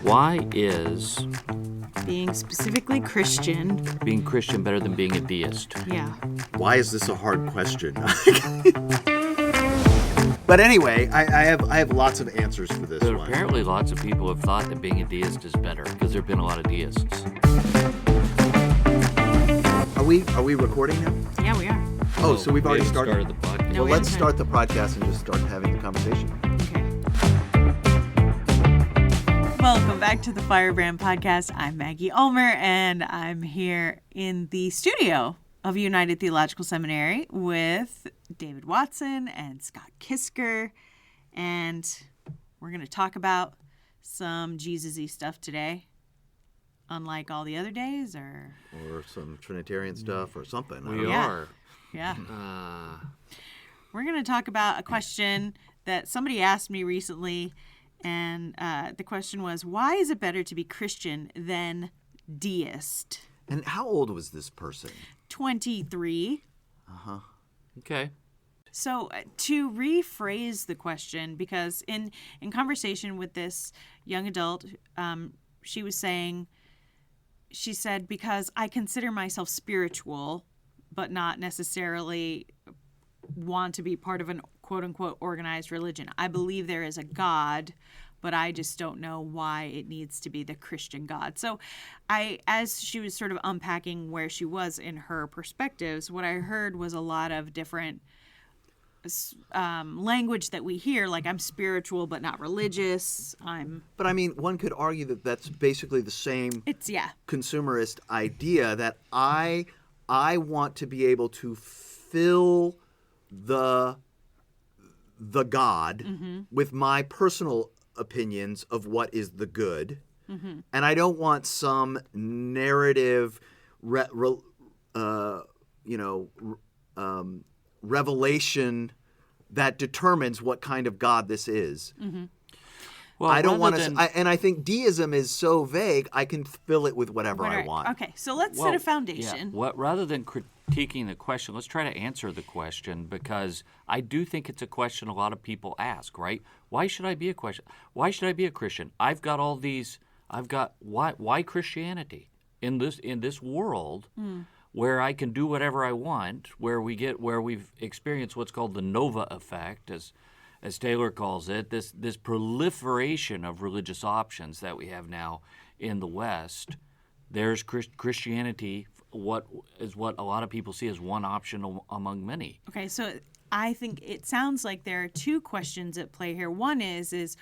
Why is Being specifically Christian. being Christian better than being a deist? Yeah. Why is this a hard question? But anyway, I have lots of answers for this But one. apparently lots of people have thought that being a deist is better because there have been a lot of deists. Are we recording now? Yeah, we are. Oh, so we've already started. the podcast. No, Well, we let's haven't. start the podcast and just start having the conversation. Okay. Welcome back to the Firebrand Podcast. I'm Maggie Ulmer, and I'm here in the studio of United Theological Seminary with David Watson and Scott Kisker. And we're going to talk about some Jesus-y stuff today. Unlike all the other days, or some Trinitarian stuff or something. I don't We know. Yeah. are. yeah. We're going to talk about a question that somebody asked me recently, and the question was, why is it better to be Christian than deist? And how old was this person? 23. Okay. So to rephrase the question, because in conversation with this young adult, she said, because I consider myself spiritual, but not necessarily want to be part of an quote-unquote organized religion. I believe there is a God, but I just don't know why it needs to be the Christian God. So as she was sort of unpacking where she was in her perspectives, what I heard was a lot of different language that we hear, like I'm spiritual but not religious. But I mean, one could argue that that's basically the same consumerist idea that I want to be able to fill the God with my personal opinions of what is the good, and I don't want some narrative, revelation that determines what kind of God this is. Well, I don't want rather to, than- and I think deism is so vague. I can fill it with whatever I Right. want. Okay, so let's set Well, a foundation. Yeah. Rather than critiquing the question, let's try to answer the question, because I do think it's a question a lot of people ask, right? Why should I be a question? Why should I be a Christian? Why Christianity in this world where I can do whatever I want, where we've experienced what's called the Nova effect, as Taylor calls it, this proliferation of religious options that we have now in the West. There's Christianity, what a lot of people see as one option among many. Okay, so I think it sounds like there are two questions at play here. One is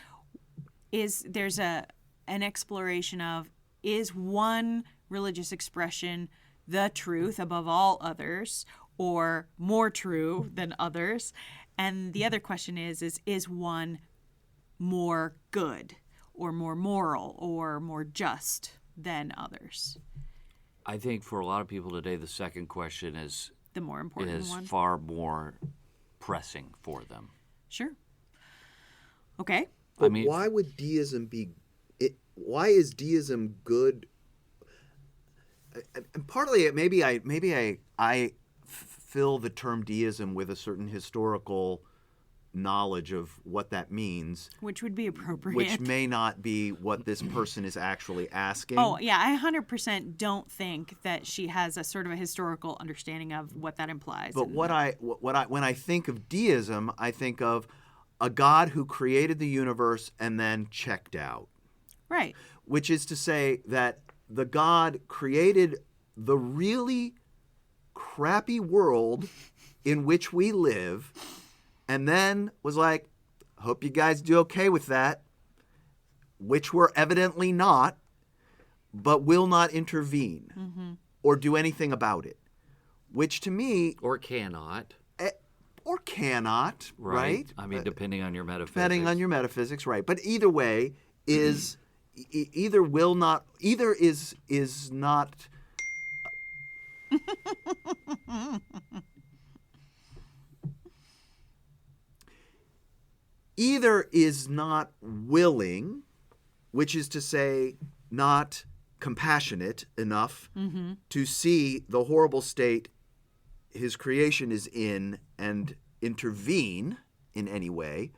there's an exploration of, is one religious expression the truth above all others, or more true than others? And the other question is one more good or more moral or more just than others? I think for a lot of people today, the second question is The more important one? far more pressing for them. Sure. Okay. But why would deism why is deism good? And partly, maybe I fill the term deism with a certain historical knowledge of what that means, Which would be appropriate. which may not be what this person is actually asking. Oh, yeah, I 100% don't think that she has a sort of a historical understanding of what that implies. But And- when I think of deism, I think of a God who created the universe and then checked out. Right. Which is to say that the God created the really crappy world in which we live, and then was like, hope you guys do okay with that, which we're evidently not, but will not intervene or do anything about it. Which to me, Or cannot. right? I mean, depending on your metaphysics. Depending on your metaphysics, right. But either way is either will not, either is not. Either is not willing, which is to say not compassionate enough to see the horrible state his creation is in and intervene in any way,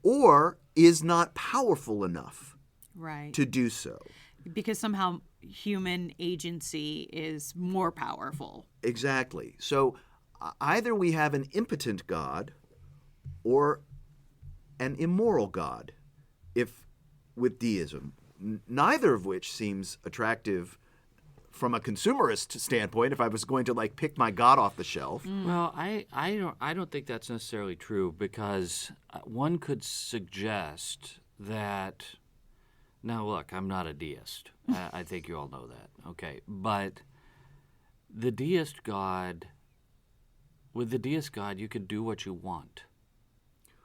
or is not powerful enough Right. to do so. Because somehow human agency is more powerful. Exactly. So either we have an impotent God or an immoral God, if with deism, neither of which seems attractive from a consumerist standpoint. If I was going to like pick my God off the shelf, Well, I don't think that's necessarily true, because one could suggest that. Now, look, I'm not a deist. I think you all know that. Okay, but the deist God, with the deist God, you can do what you want.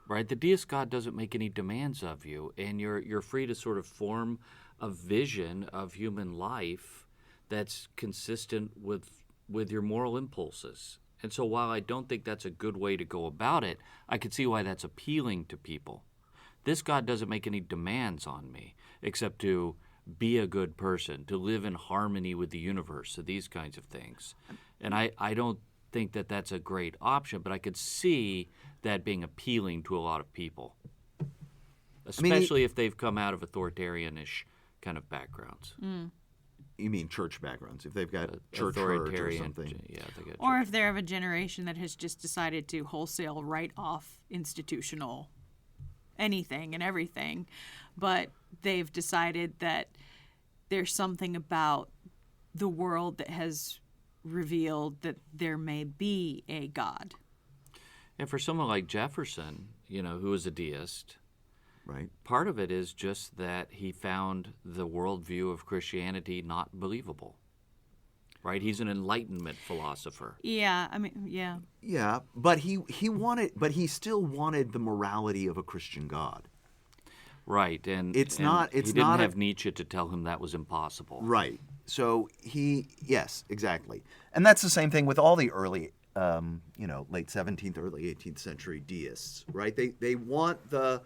Right? The deist God doesn't make any demands of you, and you're free to sort of form a vision of human life that's consistent with your moral impulses. And so while I don't think that's a good way to go about it, I could see why that's appealing to people. This God doesn't make any demands on me except to be a good person, to live in harmony with the universe, so these kinds of things. And I don't think that that's a great option, but I could see that being appealing to a lot of people, especially if they've come out of authoritarian-ish kind of backgrounds. you mean church backgrounds, if they've got church hurt or Authoritarian, something. yeah, they got Or if they're of a generation that has just decided to wholesale write off institutional anything and everything, but they've decided that there's something about the world that has revealed that there may be a God. And for someone like Jefferson, who was a deist, Right. part of it is just that he found the worldview of Christianity not believable. Right? He's an Enlightenment philosopher. Yeah, I mean, yeah. Yeah, but he still wanted the morality of a Christian God. Right, and It's and not- he it's didn't not a- have Nietzsche to tell him that was impossible. Right. So yes, exactly. And that's the same thing with all the early, late 17th, early 18th century deists, right? They want the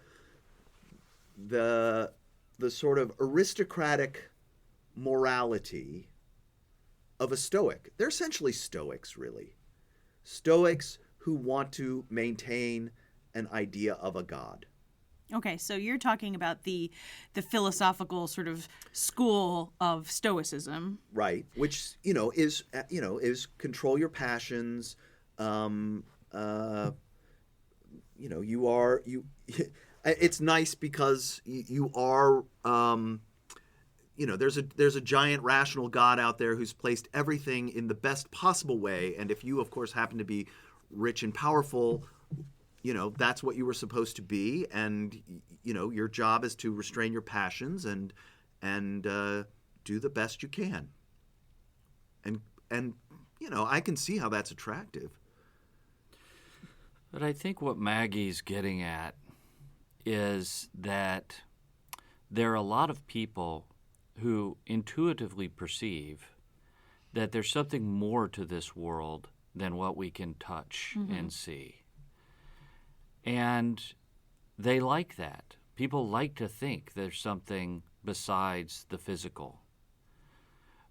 sort of aristocratic morality of a Stoic. They're essentially Stoics, really. Stoics who want to maintain an idea of a God. Okay, so you're talking about the philosophical sort of school of Stoicism. Right, which is control your passions. It's nice because you are. There's a giant rational God out there who's placed everything in the best possible way, and if you, of course, happen to be rich and powerful, that's what you were supposed to be, and your job is to restrain your passions and do the best you can. And I can see how that's attractive. But I think what Maggie's getting at is that there are a lot of people who intuitively perceive that there's something more to this world than what we can touch and see. And they like that. People like to think there's something besides the physical.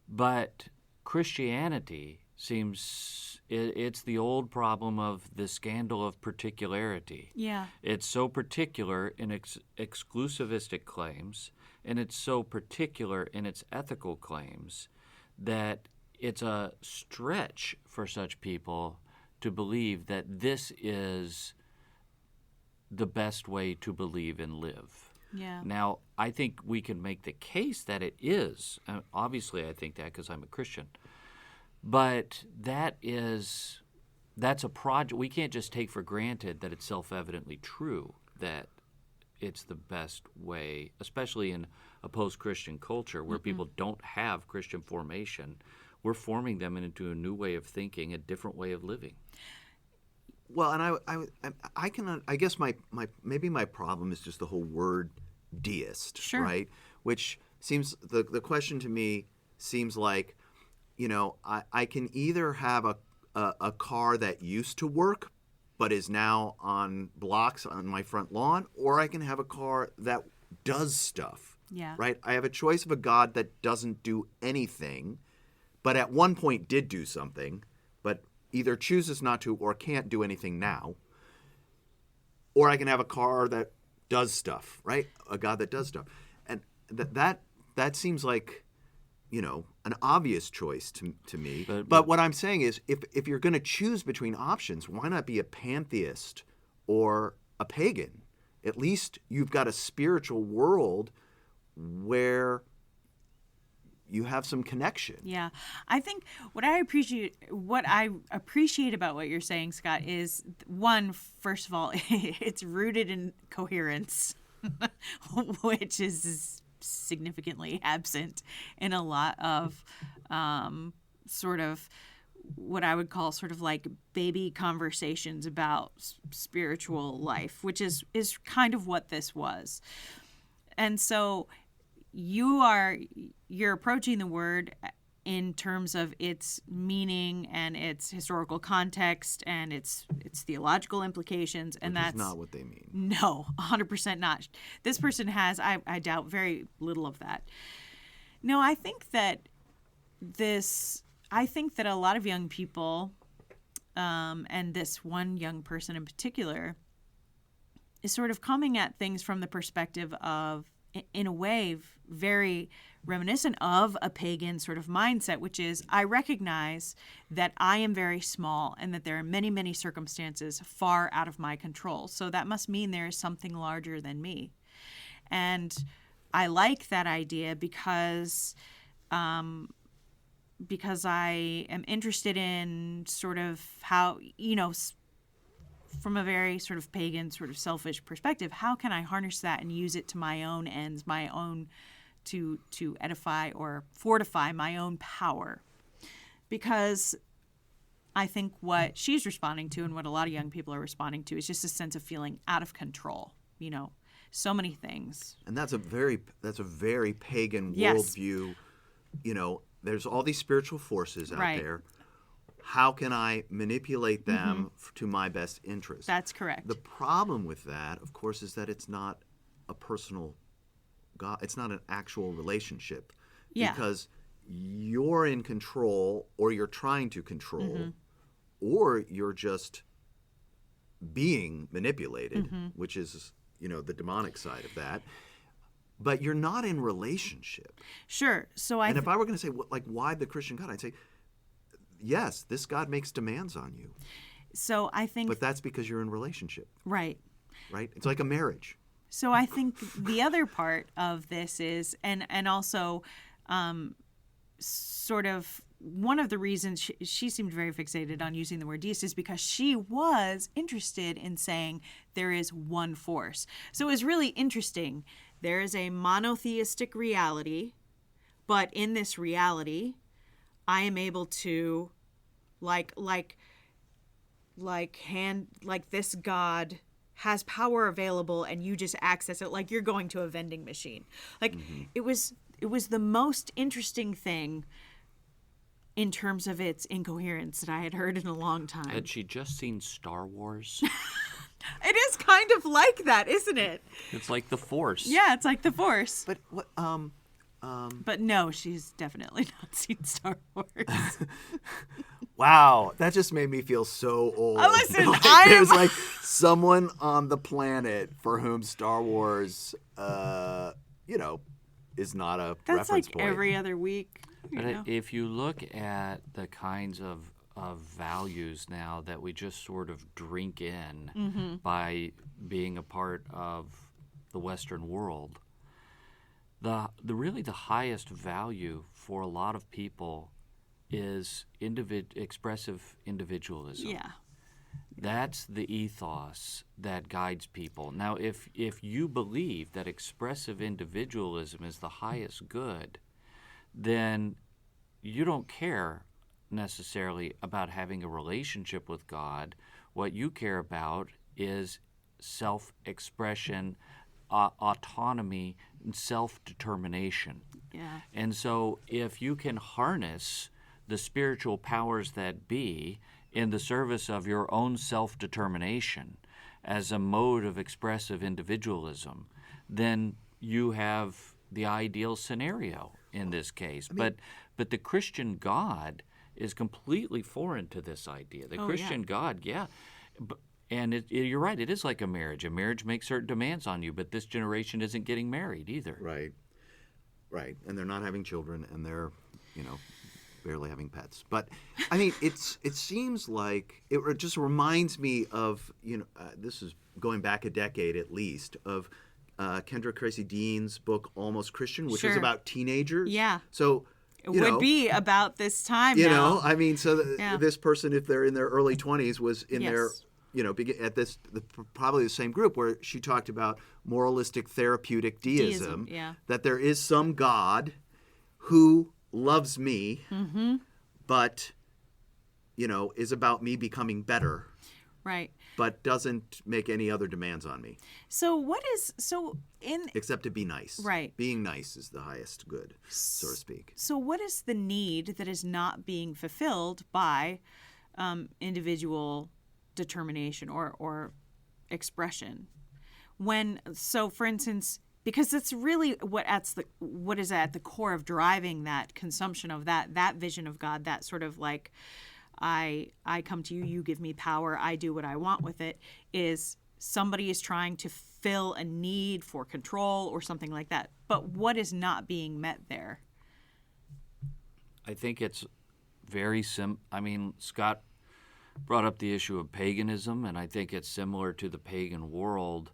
But Christianity seems, it's the old problem of the scandal of particularity. Yeah. It's so particular in its exclusivistic claims, and it's so particular in its ethical claims that it's a stretch for such people to believe that this is the best way to believe and live. Yeah. Now, I think we can make the case that it is. Obviously, I think that because I'm a Christian. But that's a project. We can't just take for granted that it's self-evidently true that it's the best way, especially in a post-Christian culture where people don't have Christian formation. We're forming them into a new way of thinking, a different way of living. Well, and I guess my problem is just the whole word deist, Sure. right? Which seems the question to me seems like, I can either have a car that used to work but is now on blocks on my front lawn, or I can have a car that does stuff. Yeah. Right? I have a choice of a God that doesn't do anything, but at one point did do something, but either chooses not to or can't do anything now. Or I can have a car that does stuff, right? A God that does stuff. that seems like, an obvious choice to me. But what I'm saying is, if you're going to choose between options, why not be a pantheist or a pagan? At least you've got a spiritual world where you have some connection. Yeah. I think what I appreciate about what you're saying, Scott, is one, first of all, it's rooted in coherence, which is significantly absent in a lot of sort of what I would call sort of like baby conversations about spiritual life, which is kind of what this was. And so you're approaching the word in terms of its meaning and its historical context and its theological implications, and Which that's is not what they mean. No, 100% not. This person has, I doubt, very little of that. No, I think that a lot of young people, and this one young person in particular, is sort of coming at things from the perspective of, in a way, very reminiscent of a pagan sort of mindset, which is, I recognize that I am very small and that there are many, many circumstances far out of my control. So that must mean there is something larger than me. And I like that idea because I am interested in sort of how, from a very sort of pagan, sort of selfish perspective, how can I harness that and use it to my own ends, my own, to edify or fortify my own power? Because I think what she's responding to, and what a lot of young people are responding to, is just a sense of feeling out of control. So many things. And that's a very pagan Yes. worldview. There's all these spiritual forces out Right. there. How can I manipulate them to my best interest? That's correct. The problem with that, of course, is that it's not a personal God. It's not an actual relationship. Yeah. Because you're in control, or you're trying to control, or you're just being manipulated, which is, the demonic side of that. But you're not in relationship. Sure. So And if I were going to say, why the Christian God? I'd say, yes, this God makes demands on you. So I think, But that's because you're in relationship, right. right? It's like a marriage. So I think the other part of this is, and also sort of one of the reasons she seemed very fixated on using the word Deist is because she was interested in saying there is one force. So it was really interesting. There is a monotheistic reality, but in this reality, I am able to, like this God has power available, and you just access it like you're going to a vending machine. It was the most interesting thing in terms of its incoherence that I had heard in a long time. Had she just seen Star Wars? It is kind of like that, isn't it? It's like the Force. Yeah, it's like the Force. But what? But no, she's definitely not seen Star Wars. Wow, that just made me feel so old. Listen, there's like someone on the planet for whom Star Wars, is not a That's reference like point. every other week. But if you look at the kinds of values now that we just sort of drink in by being a part of the Western world, the highest value for a lot of people is expressive individualism. Yeah. That's the ethos that guides people. Now, if you believe that expressive individualism is the highest good, then you don't care necessarily about having a relationship with God. What you care about is self-expression, autonomy, and self-determination. Yeah. And so if you can harness the spiritual powers that be in the service of your own self-determination as a mode of expressive individualism, then you have the ideal scenario in this case. But the Christian God is completely foreign to this idea. The Christian God, and you're right, it is like a marriage. A marriage makes certain demands on you, but this generation isn't getting married either. Right. Right, and they're not having children, and they're, barely having pets. But I mean, it seems like it just reminds me of this is going back a decade at least of Kendra Tracy Dean's book Almost Christian, which is Sure. about teenagers. Yeah. So It would be about this time you now. know, I mean, so Yeah. this person, if they're in their early 20s, was in their at probably the same group where she talked about moralistic therapeutic deism, yeah. that there is some God who loves me, but is about me becoming better, Right. but doesn't make any other demands on me So except to be nice. Right. Being nice is the highest good, so to speak. So what is the need that is not being fulfilled by individual determination or expression? For instance, because it's really what is at the core of driving that consumption of that vision of God, that sort of like I come to you, you give me power, I do what I want with it, is somebody is trying to fill a need for control or something like that. But what is not being met there? I think it's very Scott brought up the issue of paganism, and I think it's similar to the pagan world.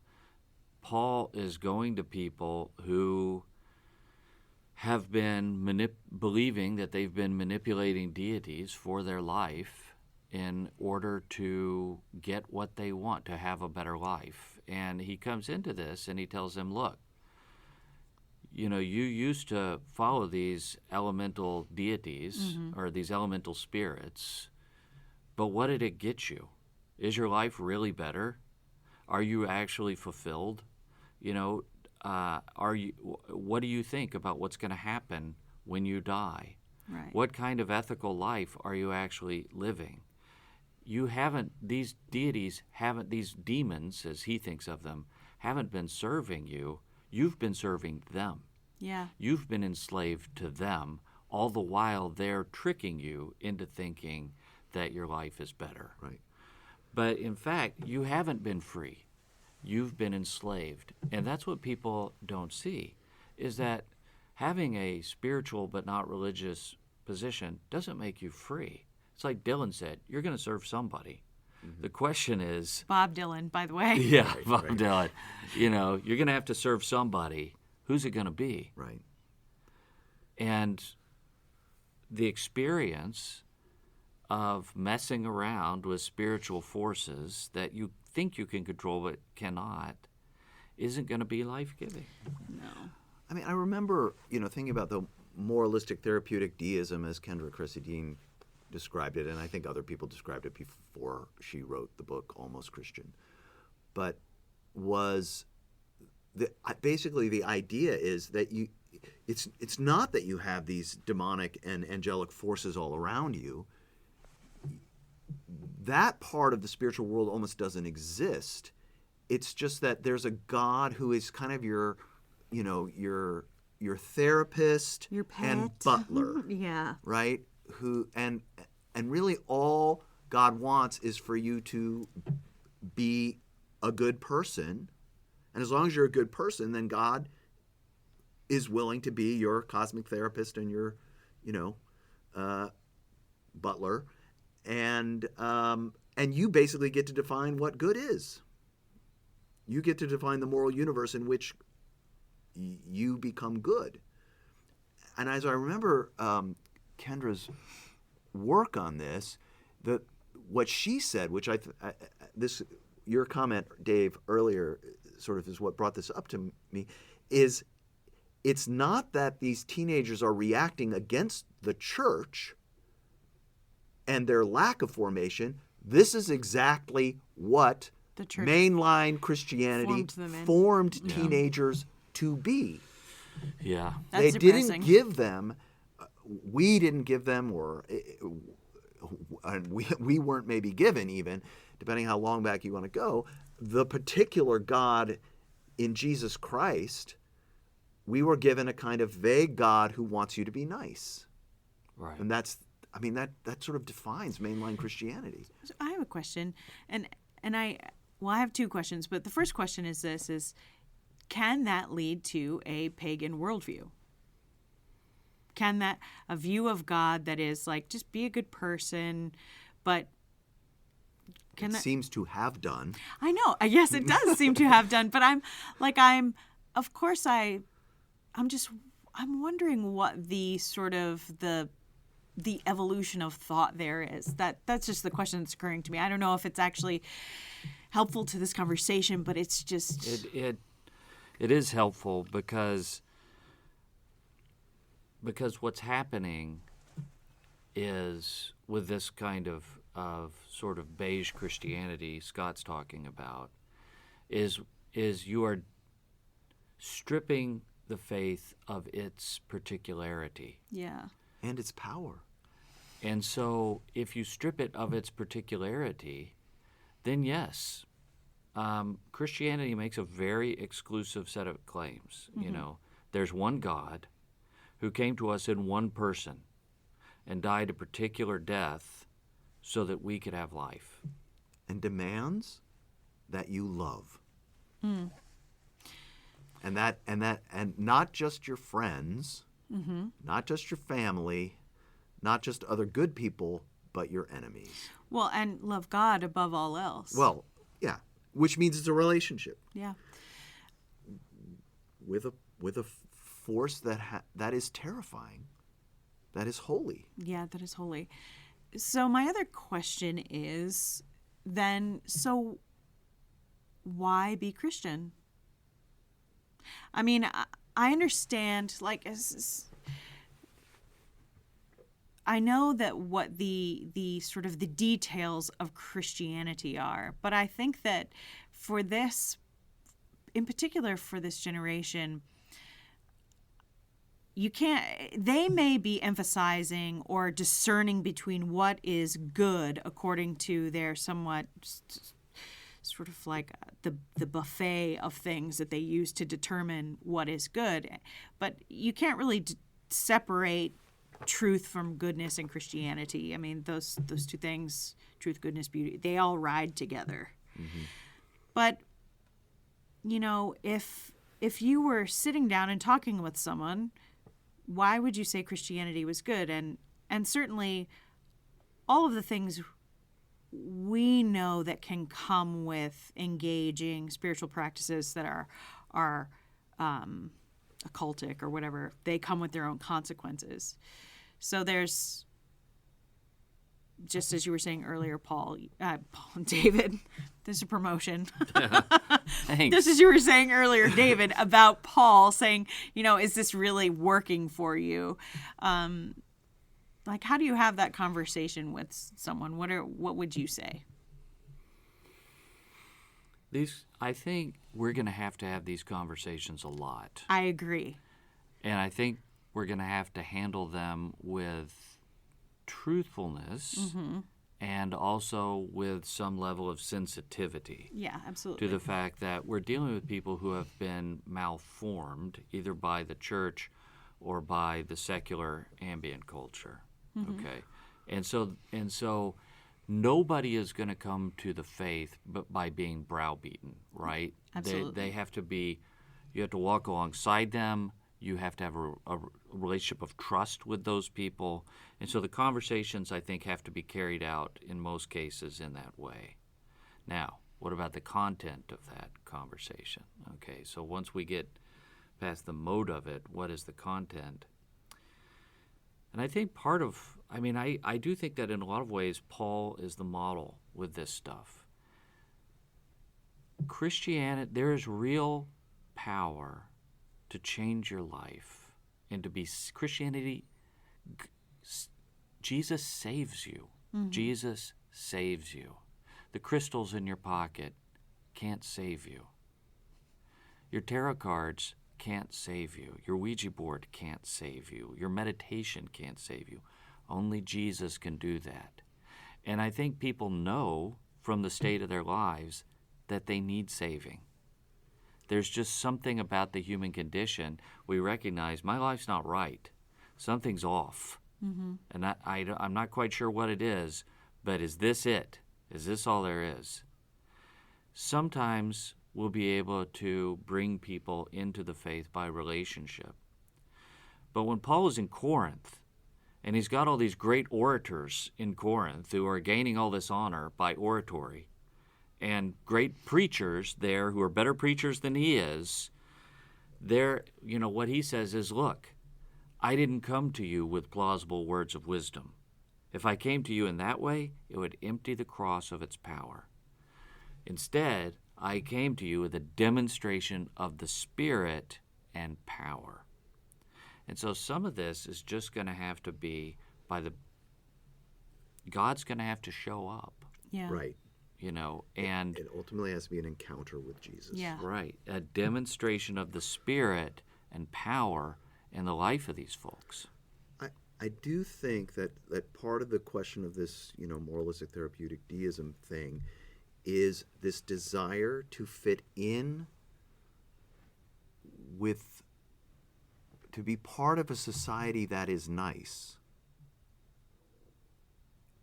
Paul is going to people who have been believing that they've been manipulating deities for their life in order to get what they want, to have a better life. And he comes into this and he tells them, look, you used to follow these elemental deities or these elemental spirits, but what did it get you? Is your life really better? Are you actually fulfilled? What do you think about what's going to happen when you die? Right. What kind of ethical life are you actually living? These demons, as he thinks of them, haven't been serving you. You've been serving them. Yeah. You've been enslaved to them, all the while they're tricking you into thinking that your life is better. Right. But in fact, you haven't been free. You've been enslaved. And that's what people don't see, is that having a spiritual but not religious position doesn't make you free. It's like Dylan said, you're going to serve somebody. The question is... Bob Dylan, by the way. Yeah, Bob Dylan. You're going to have to serve somebody. Who's it going to be? Right. And the experience of messing around with spiritual forces that you think you can control but cannot isn't going to be life-giving. No. I mean, I remember, thinking about the moralistic therapeutic deism as Kendra Tracy Dean described it, and I think other people described it before she wrote the book Almost Christian. But basically the idea is that it's not that you have these demonic and angelic forces all around you. That part of the spiritual world almost doesn't exist. It's just that there's a God who is kind of your therapist, Your pet. and butler, Yeah. right? Who and really all God wants is for you to be a good person, and as long as you're a good person, then God is willing to be your cosmic therapist and your, butler, and you basically get to define what good is. You get to define the moral universe in which you become good. And as I remember Kendra's work on this, what she said, which your comment, Dave, earlier, sort of is what brought this up to me, is it's not that these teenagers are reacting against the church and their lack of formation. This is exactly what The church mainline Christianity formed them in. formed teenagers to be. Yeah. That's They depressing. didn't give them, we didn't give them, or we weren't maybe given even, depending how long back you want to go, the particular God in Jesus Christ. We were given a kind of vague God who wants you to be nice. Right. And that sort of defines mainline Christianity. So I have a question, and I have two questions, but the first question is this: can that lead to a pagan worldview? Can that, a view of God that is like, just be a good person, but can that... seems to have done. I know. Yes, it does seem to have done, but I'm wondering what the sort of the evolution of thought there is. That's just the question that's occurring to me. I don't know if it's actually helpful to this conversation, but it's just... It is helpful because what's happening is with this kind of sort of beige Christianity Scott's talking about is you are stripping the faith of its particularity. Yeah. And its power. And so if you strip it of its particularity, then yes, Christianity makes a very exclusive set of claims. You know, there's one God who came to us in one person and died a particular death so that we could have life. And demands that you love. And not just your friends, not just your family, not just other good people, but your enemies. Well, and love God above all else. Well, yeah, which means it's a relationship. Yeah. With a force that is terrifying, that is holy. Yeah, that is holy. So my other question is then, so why be Christian? I mean, I understand, like, I know that what the sort of the details of Christianity are, but I think that for this, in particular for this generation, they may be emphasizing or discerning between what is good according to their somewhat sort of like the buffet of things that they use to determine what is good. But you can't really separate truth from goodness and Christianity. I mean, those two things, truth, goodness, beauty, they all ride together. But, you know, if you were sitting down and talking with someone, why would you say Christianity was good? And certainly all of the things we know that can come with engaging spiritual practices that are occultic or whatever, they come with their own consequences. So there's, just as you were saying earlier, David, there's a promotion. Thanks. Just as you were saying earlier, David, about Paul saying, you know, is this really working for you? Like, how do you have that conversation with someone? What would you say? I think we're going to have these conversations a lot. I agree. And I think we're going to have to handle them with truthfulness and also with some level of sensitivity. Yeah, absolutely. To the fact that we're dealing with people who have been malformed either by the church or by the secular ambient culture. Okay? And so nobody is going to come to the faith but by being browbeaten, right? Absolutely. They have to be, you have to walk alongside them. You have to have a relationship of trust with those people. And so the conversations, I think, have to be carried out in most cases in that way. Now, what about the content of that conversation? Okay, so once we get past the mode of it, what is the content? And I think I do think that in a lot of ways, Paul is the model with this stuff. Christianity, there is real power to change your life and to be Christianity. Jesus saves you. Jesus saves you. The crystals in your pocket can't save you. Your tarot cards can't save you. Your Ouija board can't save you. Your meditation can't save you. Only Jesus can do that. And I think people know from the state of their lives that they need saving. There's just something about the human condition. We recognize my life's not right. Something's off. And I'm not quite sure what it is, but is this it? Is this all there is? Sometimes we'll be able to bring people into the faith by relationship. But when Paul is in Corinth, and he's got all these great orators in Corinth who are gaining all this honor by oratory, and great preachers there who are better preachers than he is, what he says is, look, I didn't come to you with plausible words of wisdom. If I came to you in that way, it would empty the cross of its power. Instead, I came to you with a demonstration of the Spirit and power. And so some of this is just going to have to be God's going to have to show up. Yeah. Right. And it ultimately has to be an encounter with Jesus. Yeah. right, a demonstration of the Spirit and power in the life of these folks. I do think that part of the question of this, moralistic therapeutic deism thing is this desire to fit in to be part of a society that is nice,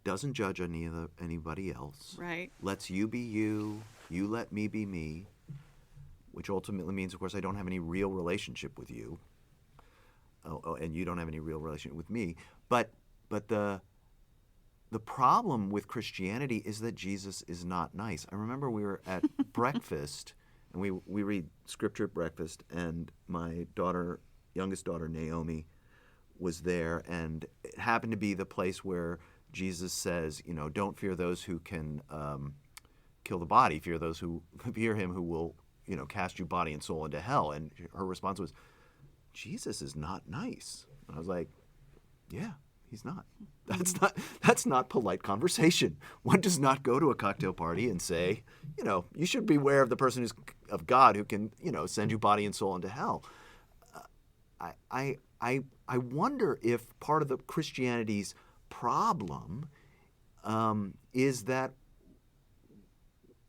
doesn't judge anybody else, Right. lets you be you, you let me be me, which ultimately means, of course, I don't have any real relationship with you. And you don't have any real relationship with me. But the problem with Christianity is that Jesus is not nice. I remember we were at breakfast, and we read scripture at breakfast, and my youngest daughter Naomi was there, and it happened to be the place where Jesus says, don't fear those who can kill the body, fear him who will, cast you body and soul into hell. And her response was, Jesus is not nice. And I was like, yeah, he's not. That's not polite conversation. One does not go to a cocktail party and say, you should beware of the person who's of God who can, send you body and soul into hell. I wonder if part of the Christianity's problem is that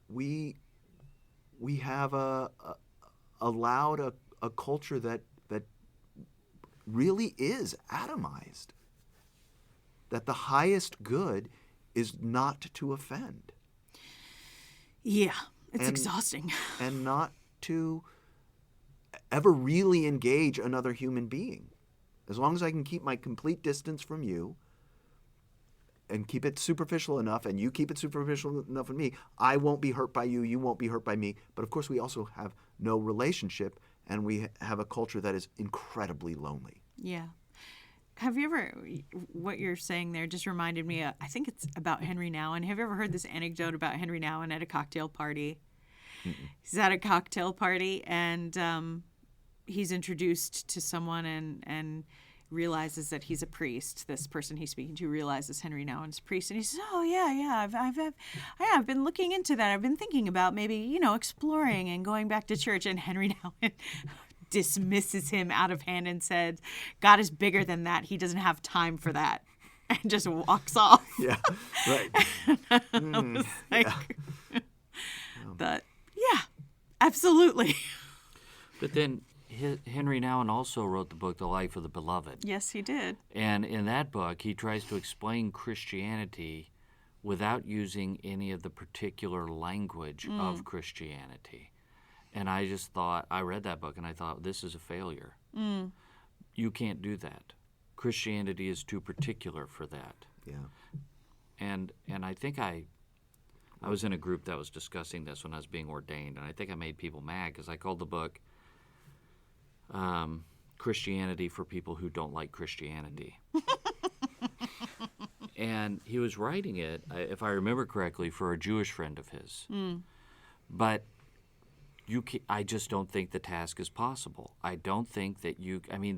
we have allowed a culture that really is atomized, that the highest good is not to offend. Yeah, it's exhausting. And not to ever really engage another human being. As long as I can keep my complete distance from you and keep it superficial enough, and you keep it superficial enough with me, I won't be hurt by you, you won't be hurt by me. But of course we also have no relationship, and we have a culture that is incredibly lonely. Yeah. Have you ever, what you're saying there just reminded me, I think it's about Henry Nouwen. Have you ever heard this anecdote about Henry Nouwen at a cocktail party? Mm-mm. He's at a cocktail party, and he's introduced to someone and realizes that he's a priest. This person he's speaking to realizes Henry Nouwen's a priest, and he says, "Oh yeah, I've been looking into that. I've been thinking about maybe exploring and going back to church." And Henry Nouwen dismisses him out of hand and said, "God is bigger than that. He doesn't have time for that," and just walks off. Yeah, right. I was like, but yeah, absolutely. But then Henry Nouwen also wrote the book The Life of the Beloved. Yes, he did. And in that book, he tries to explain Christianity without using any of the particular language of Christianity. And I just thought, I read that book and I thought, this is a failure. You can't do that. Christianity is too particular for that. Yeah. And I think I was in a group that was discussing this when I was being ordained, and I think I made people mad because I called the book Christianity for People Who Don't Like Christianity. And he was writing it, if I remember correctly, for a Jewish friend of his. But I just don't think the task is possible. I don't think that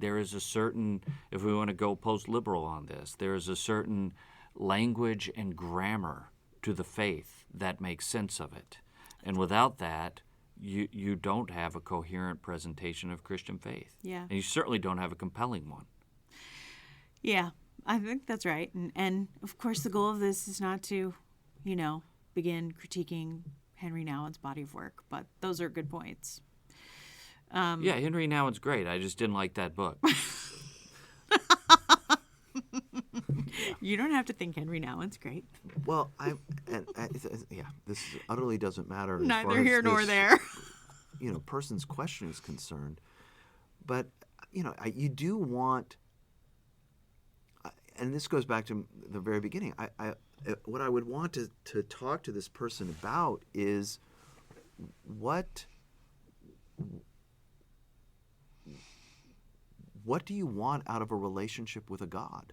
there is a certain, if we want to go post-liberal on this, there is a certain language and grammar to the faith that makes sense of it. And without that, you don't have a coherent presentation of Christian faith. Yeah. And you certainly don't have a compelling one. Yeah, I think that's right. And of course, the goal of this is not to, begin critiquing Henry Nouwen's body of work, but those are good points. Yeah, Henry Nouwen's great. I just didn't like that book. You don't have to think Henry Nouwen's great. Well, this utterly doesn't matter. Neither here nor there. Person's question is concerned. But, you do want, and this goes back to the very beginning. What I would want to talk to this person about is what do you want out of a relationship with a God?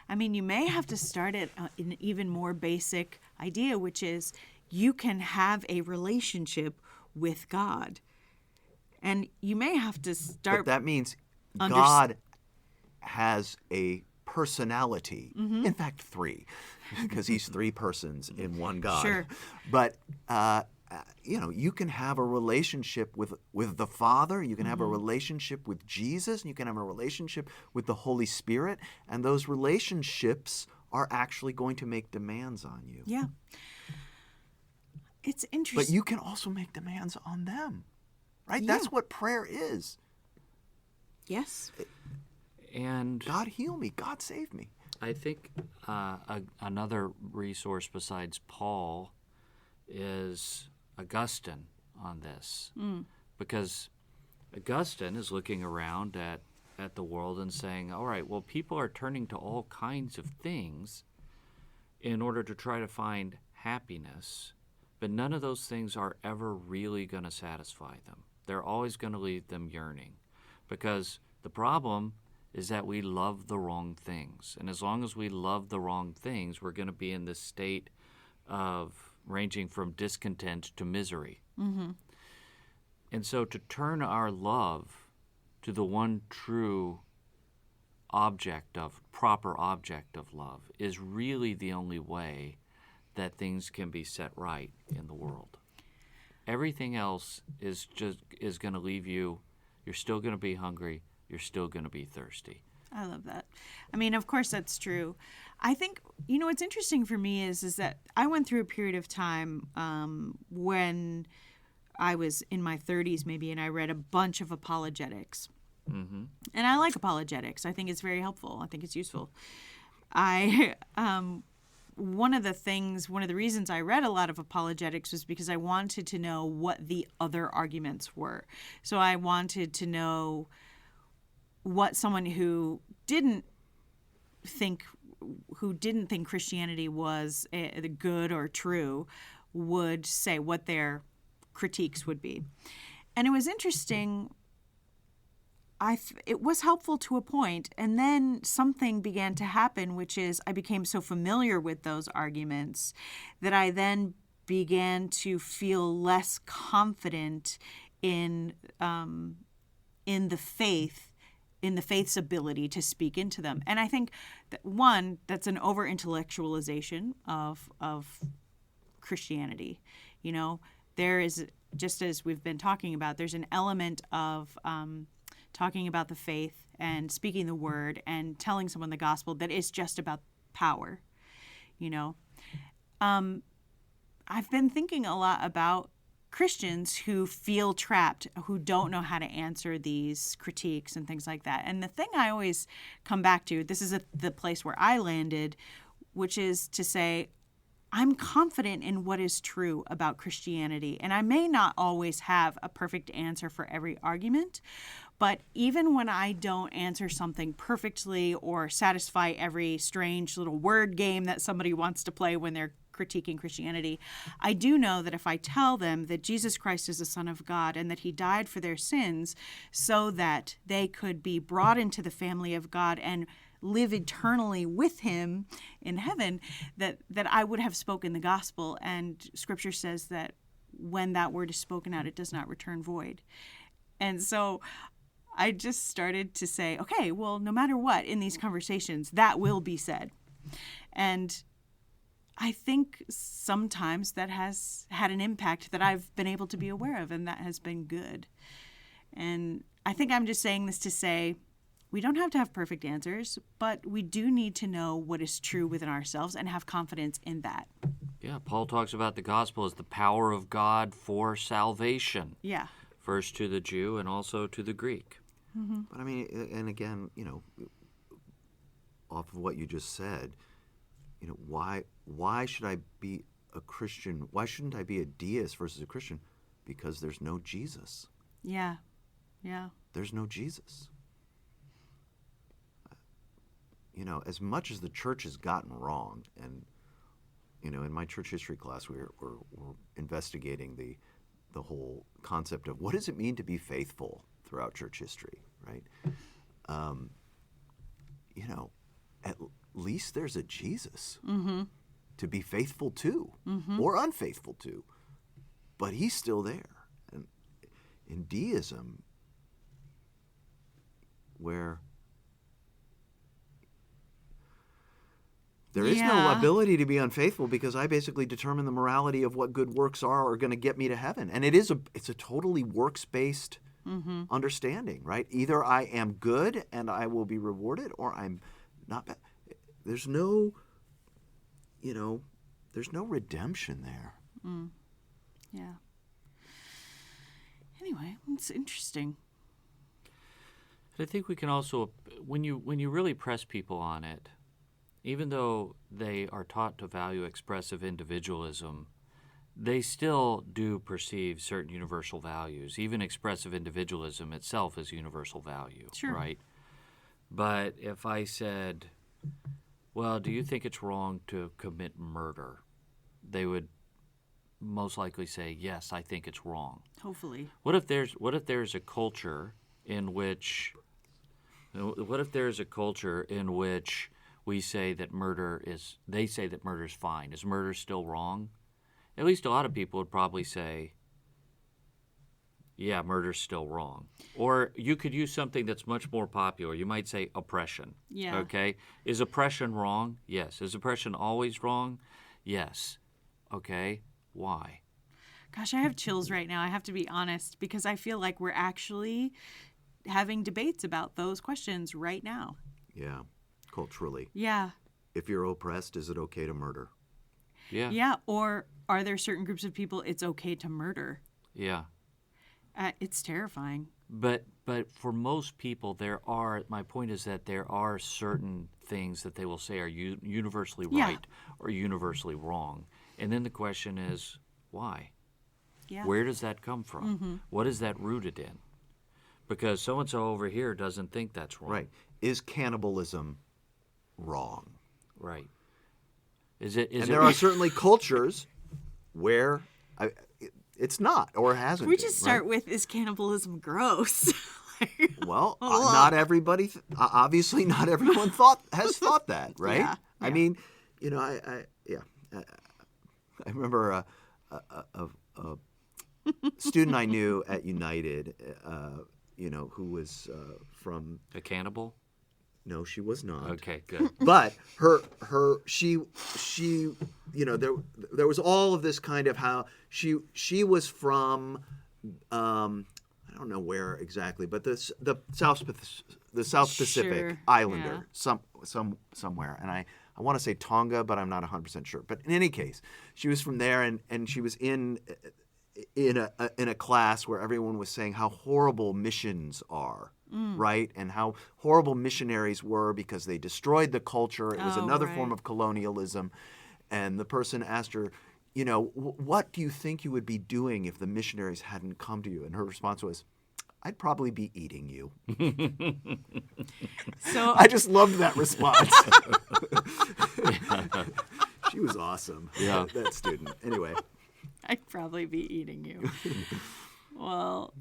I mean, you may have to start at an even more basic idea, which is you can have a relationship with God. And you may have to start... But that means God has a personality. In fact, 3, because he's 3 persons in one God. Sure. But, you can have a relationship with the Father. You can have a relationship with Jesus. You can have a relationship with the Holy Spirit. And those relationships are actually going to make demands on you. Yeah. It's interesting. But you can also make demands on them, right? Yeah. That's what prayer is. Yes. And God heal me. God save me. I think another resource besides Paul is Augustine on this, because Augustine is looking around at the world and saying, all right, well, people are turning to all kinds of things in order to try to find happiness, but none of those things are ever really going to satisfy them. They're always going to leave them yearning, because the problem is that we love the wrong things. And as long as we love the wrong things, we're going to be in this state of ranging from discontent to misery. And so to turn our love to the one true proper object of love is really the only way that things can be set right in the world. Everything else is going to leave you. You're still going to be hungry. You're still going to be thirsty. I love that. I mean, of course, that's true. I think, what's interesting for me is that I went through a period of time when I was in my 30s maybe, and I read a bunch of apologetics. And I like apologetics. I think it's very helpful. I think it's useful. One of the reasons I read a lot of apologetics was because I wanted to know what the other arguments were. So I wanted to know what someone who didn't think Christianity was good or true would say, what their critiques would be. And it was interesting. It was helpful to a point, and then something began to happen, which is I became so familiar with those arguments that I then began to feel less confident in the faith's ability to speak into them. And I think that that's an over-intellectualization of Christianity. There is, just as we've been talking about, there's an element of talking about the faith and speaking the word and telling someone the gospel that is just about power. I've been thinking a lot about Christians who feel trapped, who don't know how to answer these critiques and things like that. And the thing I always come back to, this is the place where I landed, which is to say, I'm confident in what is true about Christianity. And I may not always have a perfect answer for every argument, but even when I don't answer something perfectly or satisfy every strange little word game that somebody wants to play when they're critiquing Christianity, I do know that if I tell them that Jesus Christ is the Son of God and that he died for their sins so that they could be brought into the family of God and live eternally with him in heaven, that I would have spoken the gospel. And Scripture says that when that word is spoken out, it does not return void. And so I just started to say, okay, well, no matter what in these conversations, that will be said. And I think sometimes that has had an impact that I've been able to be aware of, and that has been good. And I think I'm just saying this to say, we don't have to have perfect answers, but we do need to know what is true within ourselves and have confidence in that. Yeah, Paul talks about the gospel as the power of God for salvation. Yeah. First to the Jew and also to the Greek. Mm-hmm. But I mean, and again, off of what you just said, why should I be a Christian? Why shouldn't I be a deist versus a Christian? Because there's no Jesus. Yeah. Yeah. there's no Jesus. As much as the church has gotten wrong, and in my church history class, we're investigating the whole concept of what does it mean to be faithful throughout church history, right? At least there's a Jesus to be faithful to or unfaithful to, but he's still there. And in Deism, where there is no ability to be unfaithful because I basically determine the morality of what good works are going to get me to heaven. And it's a totally works-based understanding, right? Either I am good and I will be rewarded, or I'm not bad. There's no redemption there. Yeah. Anyway, it's interesting. I think we can also, when you really press people on it, even though they are taught to value expressive individualism, they still do perceive certain universal values. Even expressive individualism itself is universal value, right? But if I said, well, do you think it's wrong to commit murder? They would most likely say, yes, I think it's wrong. Hopefully. What if there's a culture in which we say that they say that murder is fine? Is murder still wrong? At least a lot of people would probably say, yeah, murder's still wrong. Or you could use something that's much more popular. You might say oppression. Yeah. Okay? Is oppression wrong? Yes. Is oppression always wrong? Yes. Okay. Why? Gosh, I have chills right now. I have to be honest, because I feel like we're actually having debates about those questions right now. Yeah, culturally. Yeah. If you're oppressed, is it okay to murder? Yeah. Yeah. Or are there certain groups of people it's okay to murder? Yeah. It's terrifying. But for most people, my point is that there are certain things that they will say are universally right or universally wrong. And then the question is, why? Yeah. Where does that come from? Mm-hmm. What is that rooted in? Because so-and-so over here doesn't think that's wrong. Right. Is cannibalism wrong? Right. There are certainly cultures where it's not or hasn't. We just been, start right? with, is cannibalism gross? Well, not everybody. Obviously, not everyone has thought that, right? Yeah, I mean, I remember a student I knew at United, who was from a cannibal. No, she was not. Okay, good. But she there was all of this kind of how she was from I don't know where exactly, but the South Pacific Islander, somewhere, and I want to say Tonga, but I'm not 100% sure. But in any case, she was from there, and she was in a class where everyone was saying how horrible missions are. Right? And how horrible missionaries were because they destroyed the culture. It was another form of colonialism. And the person asked her, what do you think you would be doing if the missionaries hadn't come to you? And her response was, I'd probably be eating you. So I just loved that response. She was awesome. Yeah. That student. Anyway. I'd probably be eating you. Well,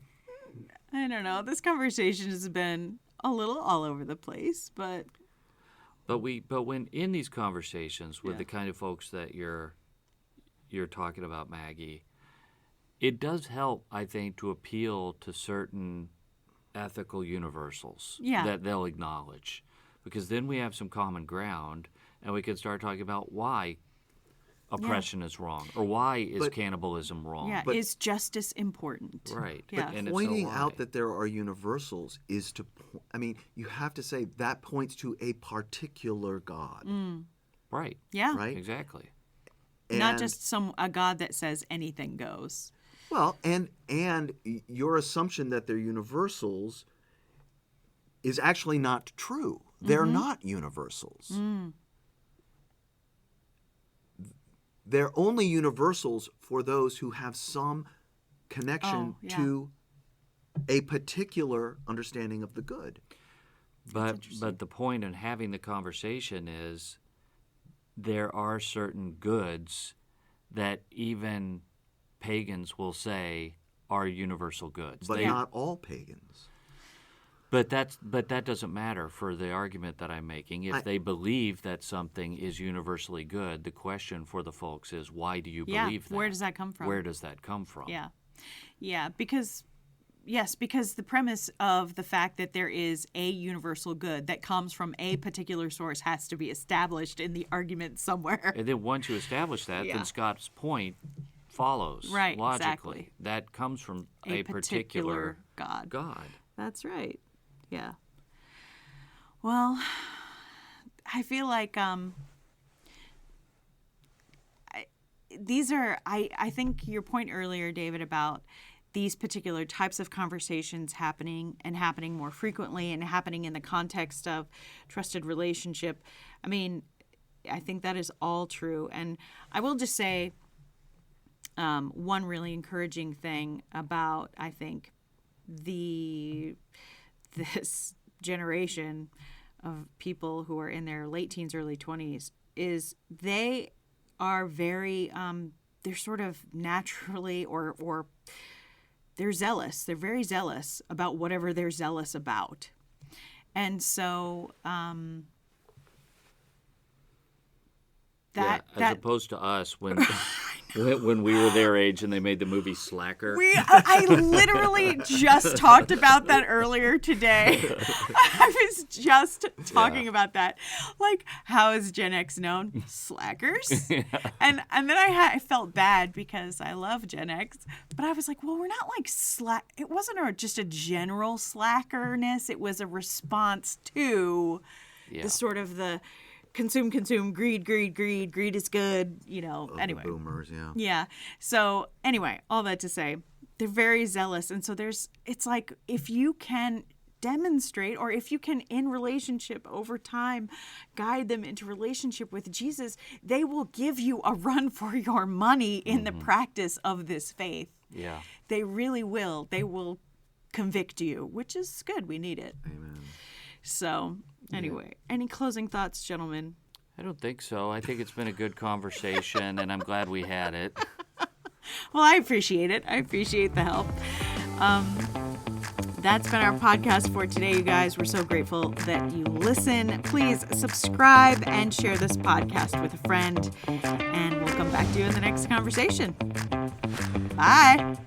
I don't know. This conversation has been a little all over the place, but when in these conversations with the kind of folks that you're talking about, Maggie, it does help, I think, to appeal to certain ethical universals that they'll acknowledge, because then we have some common ground and we can start talking about why oppression is wrong, or why is cannibalism wrong. Yeah, is justice important? Right. Yeah. And Pointing out that there are universals is you have to say that points to a particular God. Right. Yeah. Right? Exactly. Not just a God that says anything goes. Well, and your assumption that they're universals is actually not true. They're not universals. They're only universals for those who have some connection to a particular understanding of the good. But the point in having the conversation is there are certain goods that even pagans will say are universal goods. But not all pagans. But that doesn't matter for the argument that I'm making. If they believe that something is universally good, the question for the folks is, why do you believe that? Where does that come from? Where does that come from? Yeah, because the premise of the fact that there is a universal good that comes from a particular source has to be established in the argument somewhere. And then once you establish that, then Scott's point follows logically. Exactly. That comes from a particular God. That's right. Yeah. Well, I feel like I think your point earlier, David, about these particular types of conversations happening more frequently and happening in the context of trusted relationship. I mean, I think that is all true. And I will just say one really encouraging thing about, I think, this generation of people who are in their late teens, early 20s is they are very, they're sort of naturally or they're zealous. They're very zealous about whatever they're zealous about. And so as opposed to us when when we were their age and they made the movie Slacker. I literally just talked about that earlier today. I was just talking about that. Like, how is Gen X known? Slackers. And then I felt bad because I love Gen X, but I was like, well, we're not like slack. It wasn't just a general slackerness. It was a response to the sort of the consume, greed is good, anyway. The boomers, Yeah. So anyway, all that to say, they're very zealous. And so it's like, if you can demonstrate, or if you can, in relationship over time, guide them into relationship with Jesus, they will give you a run for your money in the practice of this faith. Yeah. They really will. They will convict you, which is good. We need it. Amen. So anyway, any closing thoughts, gentlemen? I don't think so. I think it's been a good conversation, and I'm glad we had it. Well, I appreciate it. I appreciate the help. That's been our podcast for today, you guys. We're so grateful that you listen. Please subscribe and share this podcast with a friend, and we'll come back to you in the next conversation. Bye.